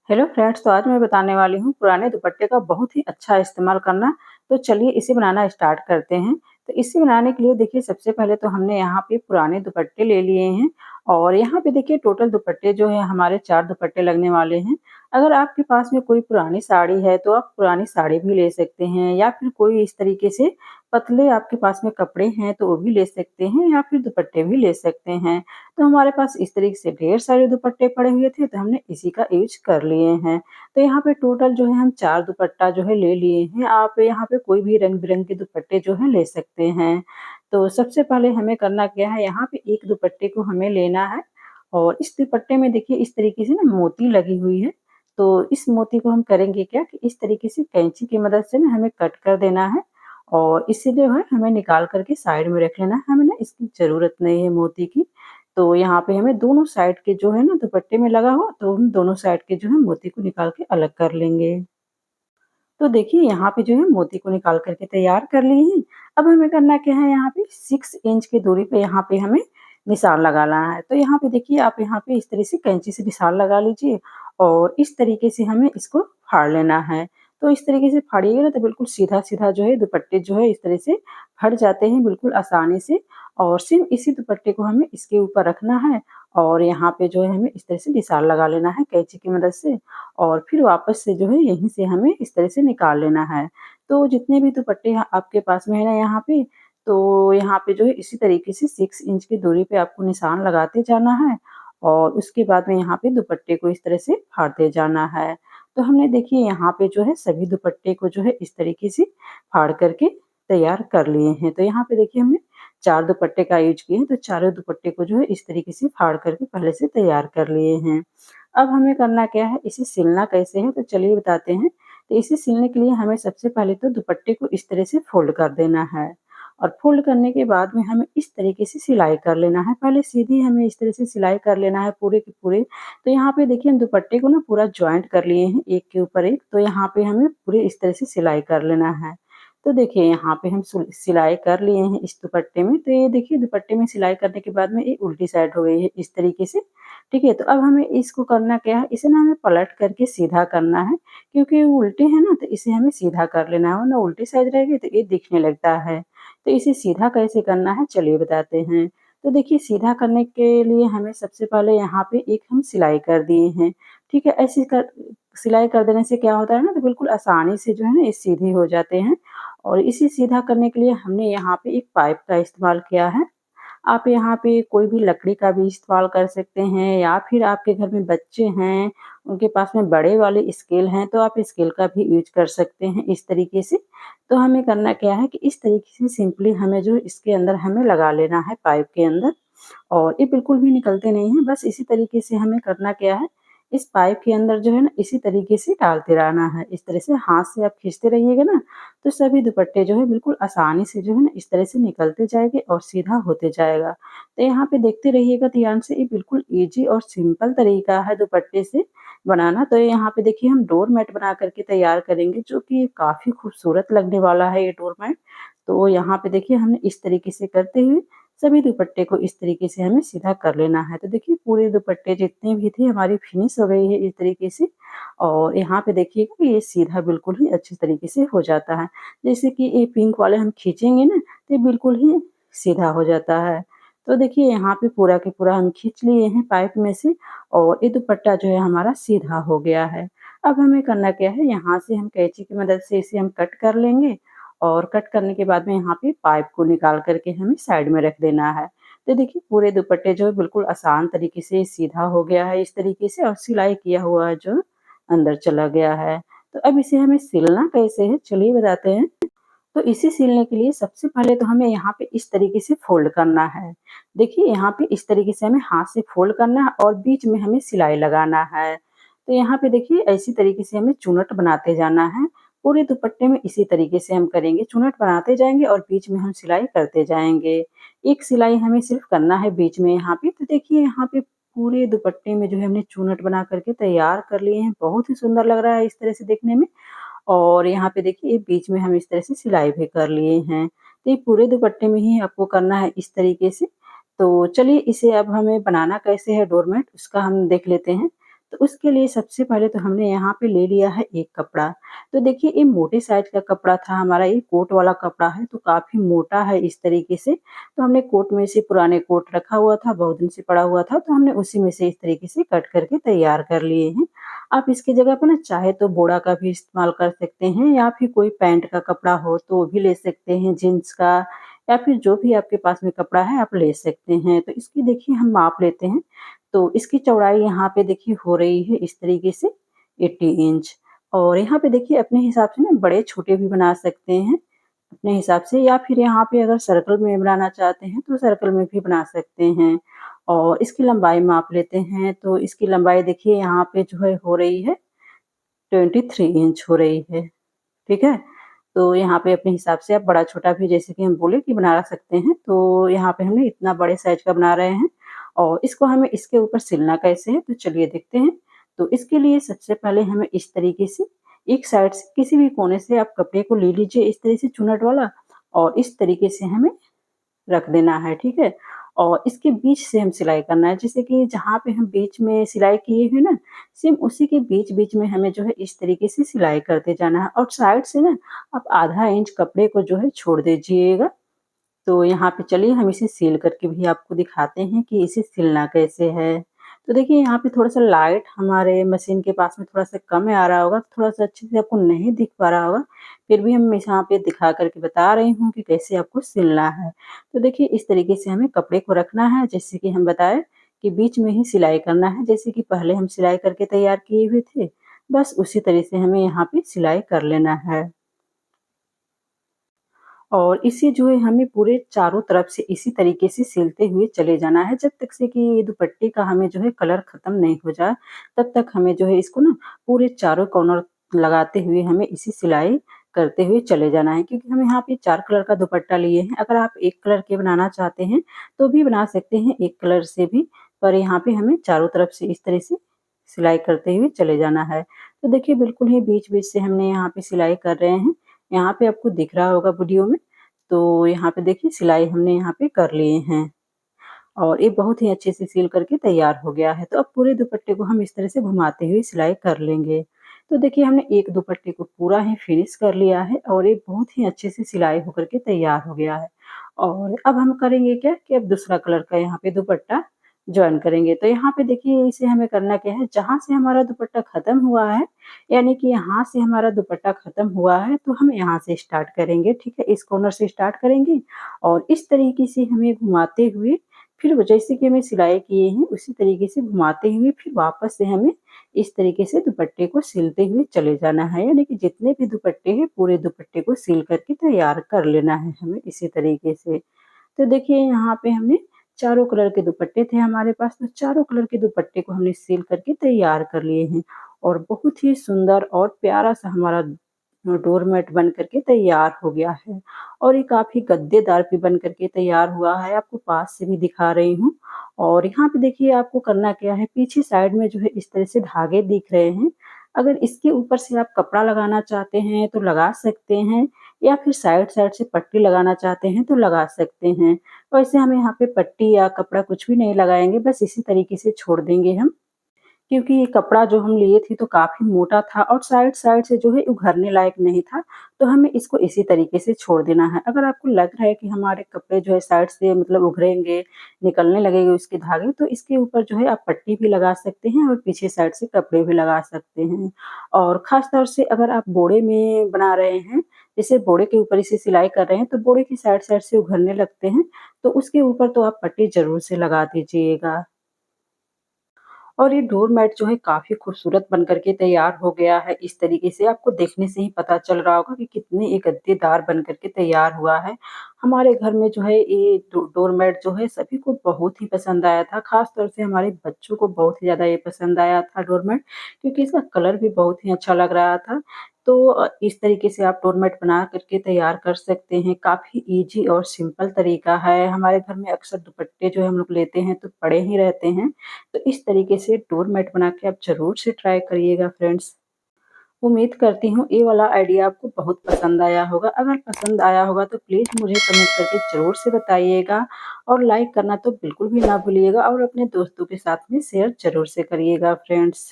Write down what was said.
Hello friends, तो आज मैं बताने वाली हूँ पुराने दुपट्टे का बहुत ही अच्छा इस्तेमाल करना। तो चलिए इसे बनाना स्टार्ट करते हैं। तो इसे बनाने के लिए देखिए सबसे पहले तो हमने यहाँ पे पुराने दुपट्टे ले लिए हैं और यहाँ पे देखिए टोटल दुपट्टे जो है हमारे 4 दुपट्टे लगने वाले हैं। अगर आपके पास में कोई पुरानी साड़ी है तो आप पुरानी साड़ी भी ले सकते हैं या फिर कोई इस तरीके से पतले आपके पास में कपड़े हैं तो वो भी ले सकते हैं या फिर दुपट्टे भी ले सकते हैं। तो हमारे पास इस तरीके से ढेर सारे दुपट्टे पड़े हुए थे तो हमने इसी का यूज़ कर लिए हैं। तो यहाँ पे टोटल जो है हम 4 दुपट्टा जो है ले लिए हैं। आप यहाँ पे कोई भी रंग-बिरंगे दुपट्टे जो है ले सकते हैं। तो सबसे पहले हमें करना क्या है, यहाँ पे एक दुपट्टे को हमें लेना है और इस दुपट्टे में देखिए इस तरीके से ना मोती लगी हुई है। तो इस मोती को हम करेंगे क्या कि इस तरीके से कैंची की मदद से ना हमें कट कर देना है और इसे जो है हमें निकाल कर के साइड में रख लेना है। हमें ना इसकी ज़रूरत नहीं है मोती की। तो यहाँ पे हमें दोनों साइड के जो है ना दुपट्टे में लगा हुआ तो हम दोनों साइड के जो है मोती को निकाल के अलग कर लेंगे। तो देखिए यहाँ पे जो है मोती को निकाल कर के तैयार कर लिए हैं। अब हमें करना क्या है, यहाँ पे 6 इंच की दूरी पे यहाँ पे हमें निशान लगाना है। तो यहाँ पे देखिए आप यहाँ पे इस तरह से कैंची से निशान लगा लीजिए और इस तरीके से हमें इसको फाड़ लेना है। तो इस तरीके से फाड़िएगा ना तो बिल्कुल सीधा-सीधा जो है दुपट्टे जो है इस तरह से फट जाते हैं बिल्कुल आसानी से और सेम इसी दुपट्टे को हमें इसके ऊपर रखना है और यहाँ पे जो है हमें इस तरह से निशान लगा लेना है कैंची की मदद से और फिर वापस से जो है यहीं से हमें इस तरह से निकाल लेना है। तो जितने भी दुपट्टे आपके पास में है ना यहाँ पे, तो यहाँ पे जो है इसी तरीके से 6 इंच की दूरी पे आपको निशान लगाते जाना है और उसके बाद में यहाँ पे दुपट्टे को इस तरह से फाड़ते जाना है। तो हमने देखिए यहाँ पे जो है सभी दुपट्टे को जो है इस तरीके से फाड़ कर के तैयार कर लिए हैं। तो यहाँ पे देखिए हमने 4 दुपट्टे का यूज़ किए हैं, तो चारों दुपट्टे को जो है इस तरीके से फाड़ कर के पहले से तैयार कर लिए हैं। अब हमें करना क्या है, इसे सिलना कैसे है तो चलिए बताते हैं। तो इसे सिलने के लिए हमें सबसे पहले तो दुपट्टे को इस तरह से फ़ोल्ड कर देना है और फ़ोल्ड करने के बाद में हमें इस तरीके से सिलाई कर लेना है। पहले सीधी हमें इस तरह से सिलाई कर लेना है पूरे के पूरे। तो यहाँ पे देखिए हम दुपट्टे को ना पूरा जॉइंट कर लिए हैं एक के ऊपर एक, तो यहाँ पे हमें पूरे इस तरह से सिलाई कर लेना है। तो देखिए यहाँ पे हम सिलाई कर लिए हैं इस दुपट्टे में। तो ये देखिए दुपट्टे में सिलाई करने के बाद में ये उल्टी साइड हो गई है इस तरीके से। ठीक है, तो अब हमें इसको करना क्या है, इसे ना हमें पलट करके सीधा करना है क्योंकि ये उल्टे हैं ना तो इसे हमें सीधा कर लेना है, वरना उल्टी साइड रहेगी तो ये दिखने लगता है। तो इसे सीधा कैसे करना है चलिए बताते हैं। तो देखिए सीधा करने के लिए हमें सबसे पहले यहाँ पे एक हम सिलाई कर दिए हैं। ठीक है, ऐसे कर सिलाई कर देने से क्या होता है ना तो बिल्कुल आसानी से जो है ना ये सीधे हो जाते हैं और इसे सीधा करने के लिए हमने यहाँ पे एक पाइप का इस्तेमाल किया है। आप यहाँ पे कोई भी लकड़ी का भी इस्तेमाल कर सकते हैं या फिर आपके घर में बच्चे हैं, उनके पास में बड़े वाले स्केल हैं, तो आप स्केल का भी यूज़ कर सकते हैं इस तरीके से। तो हमें करना क्या है कि इस तरीके से सिंपली हमें जो इसके अंदर हमें लगा लेना है पाइप के अंदर और ये बिल्कुल भी निकलते नहीं हैं। बस इसी तरीके से हमें करना क्या है, इस पाइप के अंदर जो है ना इसी तरीके से डालते रहना है। इस तरह से हाथ से आप खींचते रहिएगा ना, तो सभी दुपट्टे जो है बिल्कुल आसानी से जो है ना इस तरह से निकलते जाएँगे और सीधा होते जाएगा। तो यहाँ पे देखते रहिएगा ध्यान से, ये बिल्कुल ईज़ी और सिंपल तरीका है दुपट्टे से बनाना। तो यहाँ पे देखिए हम डोर मैट बना कर के तैयार करेंगे जो कि काफ़ी खूबसूरत लगने वाला है ये डोर मैट। तो यहाँ पे देखिए हमने इस तरीके से करते हुए सभी दुपट्टे को इस तरीके से हमें सीधा कर लेना है। तो देखिए पूरे दुपट्टे जितने भी थे हमारी फिनिश हो गई है इस तरीके से और यहाँ पे देखिएगा ये सीधा बिल्कुल ही अच्छे तरीके से हो जाता है। जैसे कि ये पिंक वाले हम खींचेंगे ना तो ये बिल्कुल ही सीधा हो जाता है। तो देखिए यहाँ पे पूरा के पूरा हम खींच लिए हैं पाइप में से और ये दुपट्टा जो है हमारा सीधा हो गया है। अब हमें करना क्या है, यहाँ से हम कैंची की मदद से इसे हम कट कर लेंगे और कट करने के बाद में यहाँ पे पाइप को निकाल कर के हमें साइड में रख देना है। तो देखिए पूरे दुपट्टे जो है बिल्कुल आसान तरीके से सीधा हो गया है इस तरीके से और सिलाई किया हुआ जो अंदर चला गया है। तो अब इसे हमें सिलना कैसे है चलिए बताते हैं। तो इसे सिलने के लिए सबसे पहले तो हमें यहाँ पे इस तरीके से फ़ोल्ड करना है। देखिए यहाँ पे इस तरीके से हमें हाथ से फ़ोल्ड करना है और बीच में हमें सिलाई लगाना है। तो यहाँ पे देखिए इसी तरीके से हमें चुनट बनाते जाना है। पूरे दुपट्टे में इसी तरीके से हम करेंगे, चुनट बनाते जाएँगे और बीच में हम सिलाई करते जाएँगे। एक सिलाई हमें सिर्फ़ करना है बीच में यहाँ पे। तो देखिए यहाँ पे पूरे दुपट्टे में जो है हमने चुनट बना कर के तैयार कर लिए हैं। बहुत ही सुंदर लग रहा है इस तरह से देखने में। और यहाँ पे देखिए बीच में हम इस तरह से सिलाई भी कर लिए हैं। तो ये पूरे दुपट्टे में ही आपको करना है इस तरीके से। तो चलिए इसे अब हमें बनाना कैसे है डोरमेट उसका हम देख लेते हैं। तो उसके लिए सबसे पहले तो हमने यहाँ पे ले लिया है एक कपड़ा। तो देखिए ये मोटे साइज़ का कपड़ा था हमारा, ये कोट वाला कपड़ा है तो काफ़ी मोटा है इस तरीके से। तो हमने कोट में से पुराने कोट रखा हुआ था, बहुत दिन से पड़ा हुआ था, तो हमने उसी में से इस तरीके से कट करके तैयार कर लिए हैं। आप इसकी जगह पे ना चाहे तो बोरा का भी इस्तेमाल कर सकते हैं या फिर कोई पैंट का कपड़ा हो तो वो भी ले सकते हैं, जीन्स का या फिर जो भी आपके पास में कपड़ा है आप ले सकते हैं। तो इसकी देखिए हम माप लेते हैं। तो इसकी चौड़ाई यहाँ पे देखिए हो रही है इस तरीके से 80 इंच, और यहाँ पे देखिए अपने हिसाब से ना बड़े-छोटे भी बना सकते हैं अपने हिसाब से, या फिर यहाँ पे अगर सर्कल में बनाना चाहते हैं तो सर्कल में भी बना सकते हैं। और इसकी लंबाई माप लेते हैं, तो इसकी लंबाई देखिए यहाँ पे जो है हो रही है 23 इंच हो रही है, ठीक है? तो यहाँ पे अपने हिसाब से आप बड़ा-छोटा भी जैसे कि हम बोले कि बना सकते हैं, तो यहाँ पे हमने इतना बड़े साइज़ का बना रहे हैं और इसको हमें इसके ऊपर सिलना कैसे है, तो चलिए देखते हैं। तो इसके लिए सबसे पहले हमें इस तरीके से एक साइड से किसी भी कोने से आप कपड़े को ले लीजिए इस तरह से चुन्नट वाला, और इस तरीके से हमें रख देना है, ठीक है? और इसके बीच से हम सिलाई करना है, जैसे कि जहाँ पे हम बीच में सिलाई किए हैं ना, सेम उसी के बीच-बीच में हमें जो है इस तरीके से सिलाई करते जाना है, और साइड से ना आप आधा इंच कपड़े को जो है छोड़ दीजिएगा। तो यहाँ पे चलिए हम इसे सील करके भी आपको दिखाते हैं कि इसे सिलना कैसे है। तो देखिए यहाँ पे थोड़ा-सा लाइट हमारे मशीन के पास में थोड़ा-सा कम आ रहा होगा, थोड़ा-सा अच्छे से आपको नहीं दिख पा रहा होगा, फिर भी हम इस यहाँ पे दिखा कर के बता रही हूँ कि कैसे आपको सिलना है। तो देखिए इस तरीके से हमें कपड़े को रखना है, जैसे कि हम बताए कि बीच में ही सिलाई करना है, जैसे कि पहले हम सिलाई करके तैयार किए हुए थे, बस उसी तरह से हमें यहाँ पे सिलाई कर लेना है। और इसे जो है हमें पूरे चारों तरफ से इसी तरीके से सिलते हुए चले जाना है, जब तक से कि ये दुपट्टे का हमें जो है कलर ख़त्म नहीं हो जाए, तब तक हमें जो है इसको ना पूरे चारों कॉर्नर लगाते हुए हमें इसी सिलाई करते हुए चले जाना है। क्योंकि हम यहाँ पे 4 कलर का दुपट्टा लिए हैं, अगर आप 1 कलर के बनाना चाहते हैं, तो भी बना सकते हैं 1 कलर से भी, पर यहाँ पे हमें चारों तरफ से इस तरह से सिलाई करते हुए चले जाना है। तो देखिए बिल्कुल ही बीच-बीच से हमने यहाँ पे सिलाई कर रहे हैं, यहाँ पे आपको दिख रहा होगा वीडियो में। तो यहाँ पे देखिए सिलाई हमने यहाँ पे कर लिए हैं और ये बहुत ही अच्छे से सिल करके तैयार हो गया है। तो अब पूरे दुपट्टे को हम इस तरह से घुमाते हुए सिलाई कर लेंगे। तो देखिए हमने एक दुपट्टे को पूरा ही फिनिश कर लिया है और ये बहुत ही अच्छे से सिलाई होकर के तैयार हो गया है। और अब हम करेंगे क्या कि अब दूसरा कलर का यहाँ पे दुपट्टा जॉइन करेंगे। तो यहाँ पे देखिए इसे हमें करना क्या है, जहाँ से हमारा दुपट्टा खत्म हुआ है, यानी कि यहाँ से हमारा दुपट्टा खत्म हुआ है, तो हम यहाँ से स्टार्ट करेंगे, ठीक है? इस कॉर्नर से स्टार्ट करेंगे और इस तरीके से हमें घुमाते हुए, फिर वो जैसे कि हमें सिलाई किए हैं उसी तरीके से घुमाते हुए फिर वापस से हमें इस तरीके से दुपट्टे को सिलते हुए चले जाना है। यानी कि जितने भी दुपट्टे हैं पूरे दुपट्टे को सिल करके तैयार कर लेना है हमें इसी तरीके से। तो देखिए यहाँ पे हमने चारों कलर के दुपट्टे थे हमारे पास, तो चारों कलर के दुपट्टे को हमने सिल करके तैयार कर लिए हैं और बहुत ही सुंदर और प्यारा सा हमारा डोरमेट बन करके तैयार हो गया है और ये काफ़ी गद्देदार भी बन करके तैयार हुआ है। आपको पास से भी दिखा रही हूँ और यहाँ पे देखिए आपको करना क्या है, पीछे साइड में जो है इस तरह से धागे दिख रहे हैं। अगर इसके ऊपर से आप कपड़ा लगाना चाहते हैं तो लगा सकते हैं, या फिर साइड-साइड से पट्टी लगाना चाहते हैं तो लगा सकते हैं। वैसे हम यहाँ पे पट्टी या कपड़ा कुछ भी नहीं लगाएँगे, बस इसी तरीके से छोड़ देंगे हम। क्योंकि ये कपड़ा जो हम लिए थे तो काफ़ी मोटा था और साइड-साइड से जो है उघरने लायक नहीं था, तो हमें इसको इसी तरीके से छोड़ देना है। अगर आपको लग रहा है कि हमारे कपड़े जो है साइड से मतलब उभरेंगे, निकलने लगेंगे उसके धागे, तो इसके ऊपर जो है आप पट्टी भी लगा सकते हैं और पीछे साइड से कपड़े भी लगा सकते हैं। और ख़ास तौर से अगर आप बोड़े में बना रहे हैं, जैसे बोड़े के ऊपर इसे सिलाई कर रहे हैं, तो बोड़े की साइड-साइड से उघरने लगते हैं, तो उसके ऊपर तो आप पट्टी ज़रूर से लगा दीजिएगा। और ये डोर मैट जो है काफ़ी खूबसूरत बन कर के तैयार हो गया है। इस तरीके से आपको देखने से ही पता चल रहा होगा कि कितने ये गद्देदार बन कर के तैयार हुआ है। हमारे घर में जो है ये डोर मैट जो है सभी को बहुत ही पसंद आया था। ख़ास तौर से हमारे बच्चों को बहुत ही ज़्यादा ये पसंद आया था डोर मैट, क्योंकि इसका कलर भी बहुत ही अच्छा लग रहा था। तो इस तरीके से आप डोर मैट बना कर के तैयार कर सकते हैं। काफ़ी ईज़ी और सिंपल तरीका है। हमारे घर में अक्सर दुपट्टे जो है हम लोग लेते हैं तो पड़े ही रहते हैं। तो इस तरीके से डोर मैट बना के आप ज़रूर से ट्राई करिएगा फ्रेंड्स। उम्मीद करती हूँ ये वाला आइडिया आपको बहुत पसंद आया होगा। अगर पसंद आया होगा तो प्लीज़ मुझे कमेंट करके ज़रूर से बताइएगा और लाइक करना तो बिल्कुल भी ना भूलिएगा और अपने दोस्तों के साथ में शेयर ज़रूर से करिएगा फ्रेंड्स।